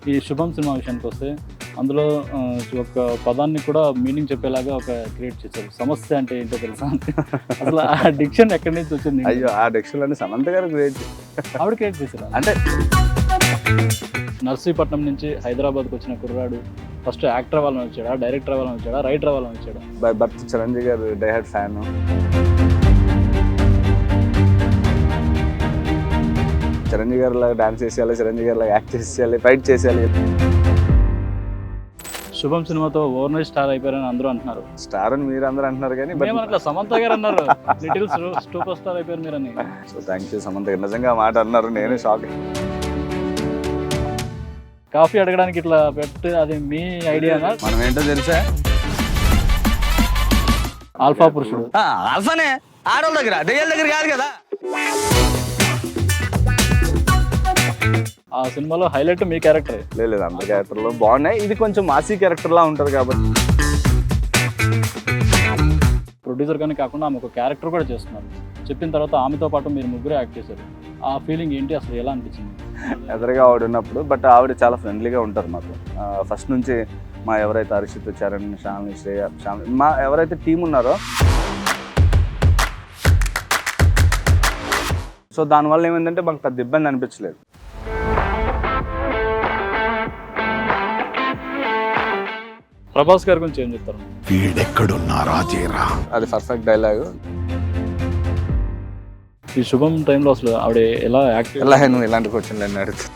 ఈ శుభం సినిమా విషయానికి వస్తే అందులో ఒక పదాన్ని కూడా మీనింగ్ చెప్పేలాగా ఒక క్రియేట్ చేశారు. సమస్య అంటే ఏంటో తెలుసా? అసలు ఆ డిక్షన్ ఎక్కడి నుంచి వచ్చింది? అయ్యో, ఆ డిక్షన్ అని సమంత గారు ఆవిడ క్రియేట్ చేశారు. అంటే నర్సీపట్నం నుంచి హైదరాబాద్కి వచ్చిన కుర్రాడు ఫస్ట్ యాక్టర్ అవ్వాలని వచ్చాడా, డైరెక్టర్ అవ్వాలని వచ్చాడా, రైటర్ అవ్వాలని వచ్చాడా? బై బర్త్ చిరంజీవి గారు డైహార్డ్ ఫ్యాన్. చిరంజీవి గారు లాగా డాన్స్ చేసేయాలి, చిరంజీవి గారు లాగా యాక్ట్ చేసేయాలి, ఫైట్ చేసేయాలి. శుభం సినిమాతో ఓవర్ నైట్ స్టార్ అయిపోయారని అందరూ అంటున్నారు. స్టార్ అని మీరు అందరూ అంటున్నారు కానీ మేమట్లా సమంత గారు అన్నారు లిటిల్ సూపర్ స్టార్ అయిపోయారు మీరని. సో థ్యాంక్ యూ సమంత గారు, నిజంగా మాట అన్నారు, నేను షాక్. కాఫీ అడగడానికి ఇట్లా పెట్టి అది మీ ఐడియానా? మనం ఏంటో తెలుసా, ఆల్ఫా పురుషుడు. ఆల్ఫానే ఆడోళ్ళ దగ్గర, దెయ్యాల దగ్గర కాదు కదా. ఆ సినిమాలో హైలైట్ మీ క్యారెక్టరే. లేదు, అందరి క్యారెక్టర్లో బాగున్నాయి. ఇది కొంచెం మాసీ క్యారెక్టర్ లా ఉంటుంది కాబట్టి. ప్రొడ్యూసర్ కానీ కాకుండా ఆమె ఒక క్యారెక్టర్ కూడా చేస్తున్నారు. చెప్పిన తర్వాత ఆమెతో పాటు మీరు ముగ్గురే యాక్ట్ చేశారు. ఆ ఫీలింగ్ ఏంటి, అసలు ఎలా అనిపించింది? ఎదురుగా ఆవిడ ఉన్నప్పుడు, బట్ ఆవిడ చాలా ఫ్రెండ్లీగా ఉంటారు మాకు ఫస్ట్ నుంచి. మా ఎవరైతే హర్షిత్, చరణ్, శాలిని, శ్రేయ, మా ఎవరైతే టీం ఉన్నారో, సో దానివల్ల ఏమైందంటే మాకు పెద్ద ఇబ్బంది అనిపించలేదు. ప్రభాస్ గారి గురించి ఏం చెప్తారు? వీడెక్కడున్నారా చేరా, అది పర్ఫెక్ట్ డైలాగ్. ఈ శుభం టైంలో అసలు ఆవిడ ఎలా యాక్ట్ ఎలా నువ్వు ఇలాంటి క్వశ్చన్లు అన్నీ అడుగుతావు?